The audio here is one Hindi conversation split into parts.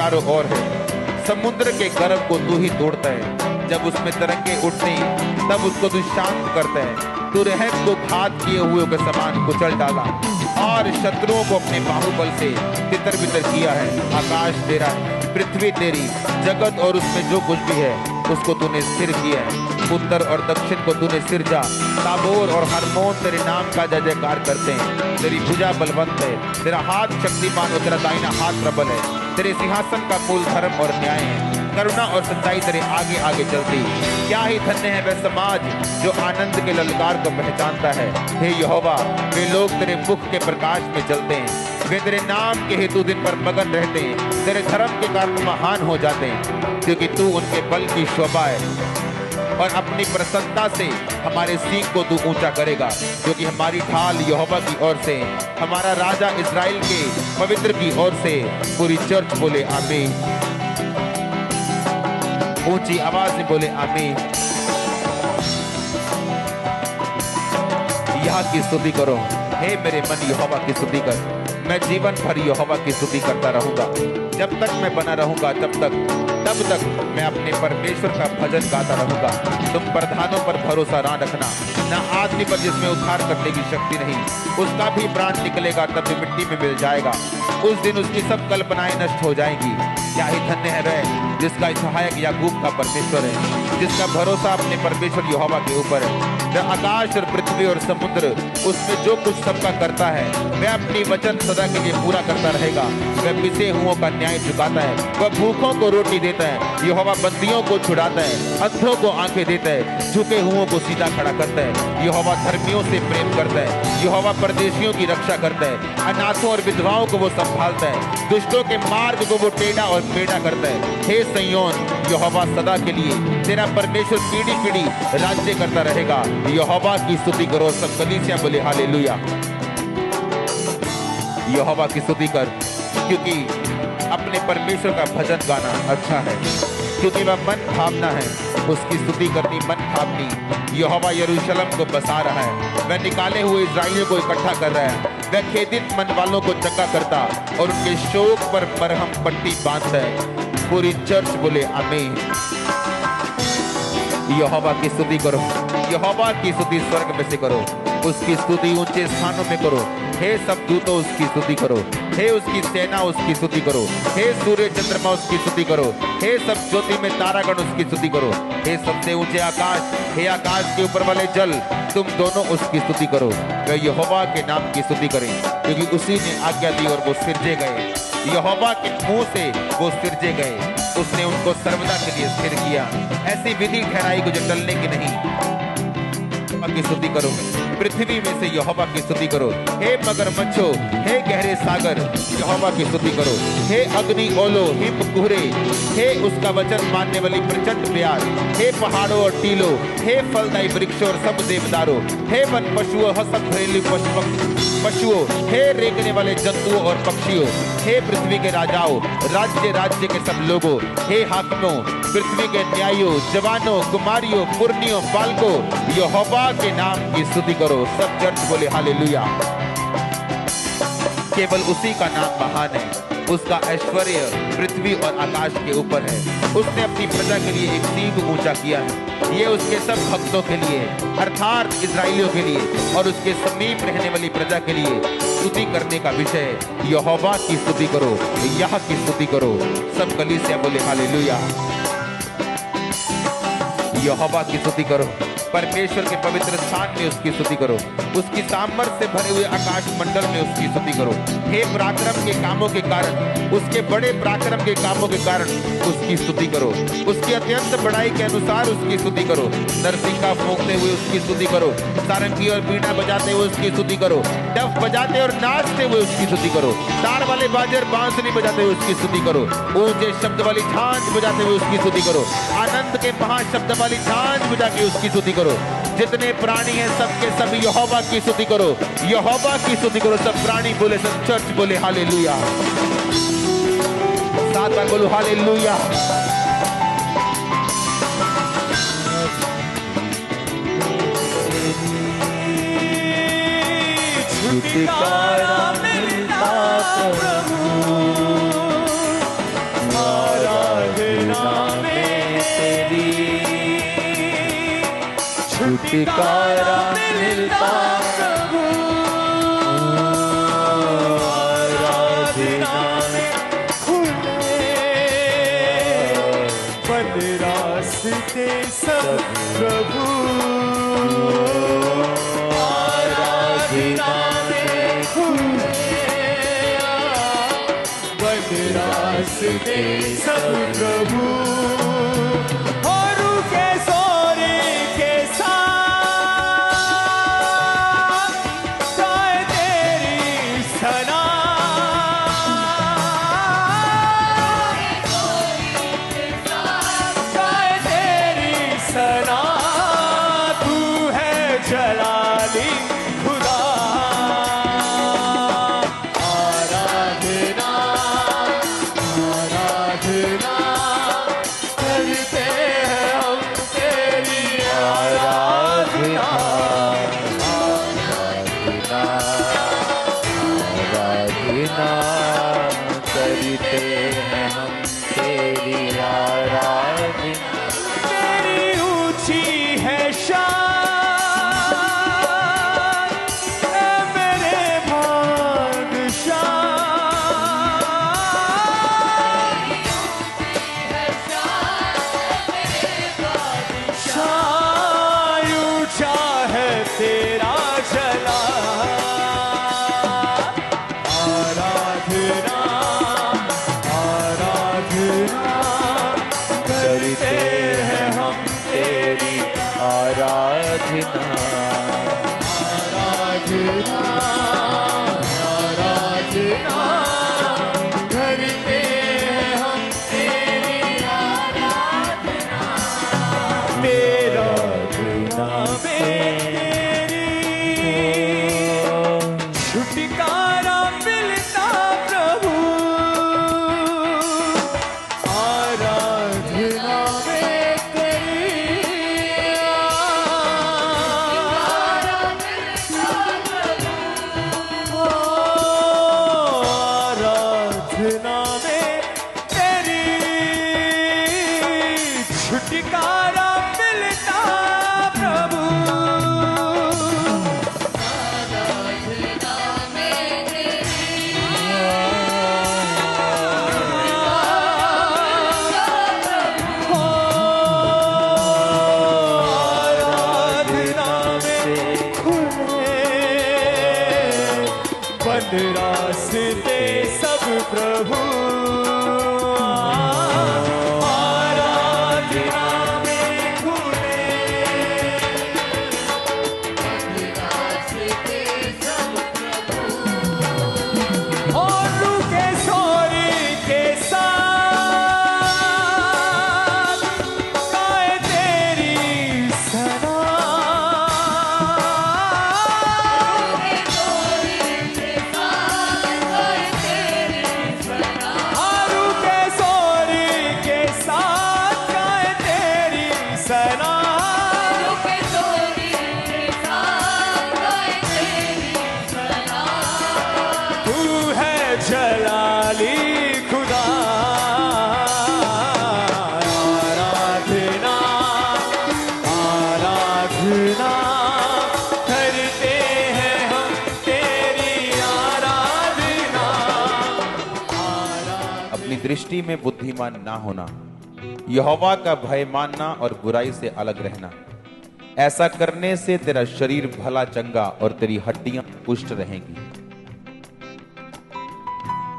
चारों ओर है। समुद्र के गर्भ को तू ही तोड़ता है, जब उसमें तरंगे उठती तब उसको तू शांत करता है। तू रहम को घात किए हुए के समान कुचल डाला और शत्रुओं को अपने बाहुबल से तितर बितर किया है। आकाश तेरा है, पृथ्वी तेरी, जगत और उसमें जो कुछ भी है उसको तूने स्थिर किया है। उत्तर और दक्षिण को तूने सिरजा, ताबोर और हरमोन तेरे नाम का जय जयकार करते हैं। तेरी भुजा बलवंत है, तेरा हाथ शक्तिमान और तेरा दाहिना हाथ प्रबल है। तेरे सिंहासन का मूल धर्म और न्याय है, करुणा और सच्चाई तेरे आगे आगे चलती। क्या ही धन्य है वह समाज जो आनंद के ललकार को पहचानता है। हे यहोवा, वे लोग तेरे मुख के प्रकाश में चलते हैं, वे तेरे नाम के हेतु दिन पर मगन रहते हैं, तेरे धर्म के कारण महान हो जाते हैं, क्योंकि तू उनके बल की शोभा है और अपनी प्रसन्नता से हमारे सींग को तू ऊंचा करेगा, क्योंकि हमारी ढाल यहोवा की ओर से, हमारा राजा इस्राएल के पवित्र की ओर से। पूरी चर्च बोले आमीन, ऊंची आवाज में बोले आमीन। यह की स्तुति करो, हे मेरे मन यहोवा की स्तुति कर। मैं जीवन भर यहोवा की स्तुति करता रहूंगा। जब तक मैं बना रहूंगा तब तक मैं अपने परमेश्वर का भजन गाता रहूंगा। तुम प्रधानों पर भरोसा ना रखना, ना आदमी पर जिसमें उद्धार करने की शक्ति नहीं। उसका भी प्राण निकलेगा तब भी मिट्टी में मिल जाएगा। उस दिन उसकी सब कल्पनाएं नष्ट हो जाएंगी। क्या ही धन्य है वह जिसका सहायक याकूब का परमेश्वर है, जिसका भरोसा अपने परमेश्वर यहोवा के ऊपर है। वह आकाश और पृथ्वी और समुद्र उसमें जो कुछ सबका करता है, वह अपनी वचन सदा के लिए पूरा करता रहेगा। वह पिसे हुओं का न्याय चुकाता है, वह भूखों को रोटी देता है। यहोवा बंदियों को छुड़ाता है, अंधों को आंखें देता है, झुके हुओं को सीधा खड़ा करता है। यहोवा धर्मियों से प्रेम करता है, यहोवा परदेशियों की रक्षा करता है। अनाथों और विधवाओं को वो संभालता है, दुष्टों के मार्ग को वो टेढ़ा और मेढ़ा करता है। हे सिय्योन, यहोवा सदा के लिए, तेरा परमेश्वर पीढ़ी पीढ़ी राज्य करता रहेगा। यहोवा की स्तुति करो। सब कलीसिया बोले हालेलुया। यहोवा की स्तुति कर, क्योंकि अपने परमेश्वर का भजन गाना अच्छा है, क्योंकि वह मन भावना है। उसकी स्तुति करनी मन भावनी। यहोवा यरूशलेम को बसा रहा है, वह निकाले हुए इस्राएलियों को इकट्ठा कर रहा है। वह खेदित मन वालों को चंगा करता और उनके शोक पर मरहम पट्टी बांधता है। पूरी चर्च बोले आमीन। यहोवा की स्तुति करो, यहोवा की स्तुति स्वर्ग में से करो, उसकी स्तुति ऊंचे स्थानों में करो। हे सब दूतों उसकी स्तुति करो, हे उसकी सेना उसकी स्तुति करो, हे सूर्य चंद्रमा उसकी स्तुति करो, हे सब ज्योति में तारागण उसकी स्तुति करो, हे सबसे ऊंचे आकाश, हे आकाश के ऊपर वाले जल, तुम दोनों उसकी स्तुति करो। वे यहोवा के नाम की स्तुति करें, क्योंकि उसी ने आज्ञा दी और वो सिरजे गए। यहोवा के मुंह से वो सिरजे गए, उसने उनको सर्वदा के लिए स्थिर किया। ऐसी विधि ठहराई को जो टलने की नहीं। की स्तुति करो, पृथ्वी में से यहोवा की स्तुति करो। हे मगरमच्छों, हे गहरे सागर, यहोवा की स्तुति करो। हे अग्नि ओलो, हिम कुहरे, हे उसका वचन मानने वाली प्रचंड प्यार, हे पहाड़ों और टीलों, हे फलदायी वृक्षों और सब देवदारों, हे वन पशुओं, हसत घरेलू पशुओं, हे रेंगने वाले जंतुओं और पक्षियों, हे पृथ्वी के राजाओं, राज्य राज्य के सब लोगों, हे हाकिमों, पृथ्वी के न्यायियों, जवानों, कुमारियों, पुरनियों, बालकों, यहोवा के नाम की स्तुति करो। सब चर्च बोले हालेलुया। केवल उसी का नाम महान है, उसका ऐश्वर्य पृथ्वी और आकाश के ऊपर है। उसने अपनी प्रजा के लिए एक सींग ऊंचा किया है। ये उसके सब भक्तों के लिए, अर्थात इस्राएलियों के लिए और उसके समीप रहने वाली प्रजा के लिए स्तुति करने का विषय है। यहोवा की स्तुति करो, यह की स्तुति करो। सब कलीसिया बोले हालेलुया। यहोवा की स्तुति करो, परमेश्वर के पवित्र स्थान में उसकी स्तुति करो, उसकी सामर्थ्य से भरे हुए आकाश मंडल में उसकी स्तुति करो। हे पराक्रम के कामों के कारण, उसके बड़े पराक्रम के कामों के कारण उसकी स्तुति करो। उसकी अत्यंत बड़ाई के अनुसार उसकी स्तुति करो। नरसिंगा फूंकते हुए उसकी स्तुति करो, सारंगी और बीड़ा बजाते हुए उसकी स्तुति करो, डफ बजाते और नाचते हुए उसकी स्तुति करो, तार वाले बाजे और बांसुरी बजाते हुए उसकी स्तुति करो, ऊंचे शब्द वाली झांझ बजाते हुए उसकी स्तुति करो, आनंद के महाशब्द वाली झांझ बजा के उसकी स्तुति करो। जितने प्राणी हैं सबके सब यहोवा की स्तुति करो, यहोवा की स्तुति करो। सब प्राणी बोले, सब चर्च बोले हालेलुया। 7 बार बोलो हालेलुया। छुटकारा मिलता प्रभु, छुटकारा मिलता प्रभु, आराधना में खुले बंद रास्ते सब प्रभु, आराधना में खुले बंद रास्ते सब प्रभु। रास्ते सब प्रभु, आराधना में खुले रास्ते सब प्रभु, और रुके सोरी के साथ गाए तेरी सना। दृष्टि में बुद्धिमान ना होना, यहोवा का भय मानना और बुराई से अलग रहना। ऐसा करने से तेरा शरीर भला चंगा और तेरी हड्डियां पुष्ट रहेंगी।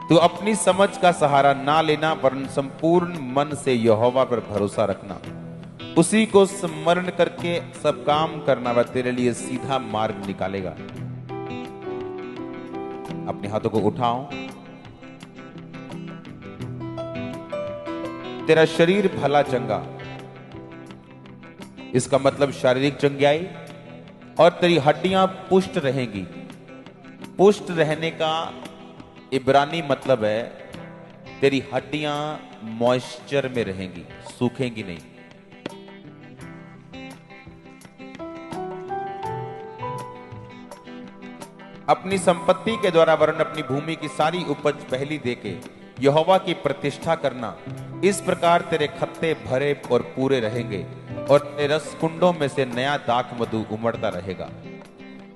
तू अपनी समझ का सहारा ना लेना, वरन संपूर्ण मन से यहोवा पर भरोसा रखना। उसी को स्मरण करके सब काम करना, वह तेरे लिए सीधा मार्ग निकालेगा। अपने हाथों को उठाओ। तेरा शरीर भला चंगा, इसका मतलब शारीरिक चंगाई, और तेरी हड्डियां पुष्ट रहेंगी। पुष्ट रहने का इब्रानी मतलब है तेरी हड्डियां मॉइस्चर में रहेंगी, सूखेंगी नहीं। अपनी संपत्ति के द्वारा वरन अपनी भूमि की सारी उपज पहली देके यहोवा की प्रतिष्ठा करना। इस प्रकार तेरे खत्ते भरे और पूरे रहेंगे और तेरे रस कुंडों में से नया दाख मधु उमड़ता रहेगा।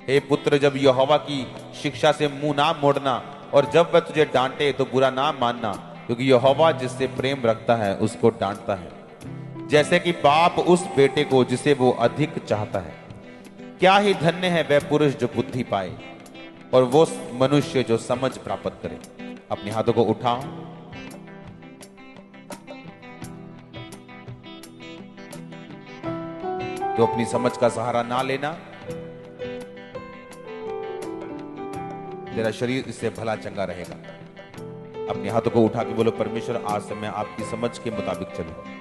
हे पुत्र, जब यहोवा की शिक्षा से मुंह ना मोड़ना, और जब वह तुझे डांटे तो बुरा ना मानना, क्योंकि यहोवा जिससे प्रेम रखता है उसको डांटता है, जैसे कि बाप उस बेटे को जिसे वो अधिक चाहता है। क्या ही धन्य है वह पुरुष जो बुद्धि पाए, और वो मनुष्य जो समझ प्राप्त करे। अपने हाथों को उठाओ। तो अपनी समझ का सहारा ना लेना, तेरा शरीर इससे भला चंगा रहेगा। अपने हाथों को उठा के बोलो, परमेश्वर आज से मैं आपकी समझ के मुताबिक चलूं।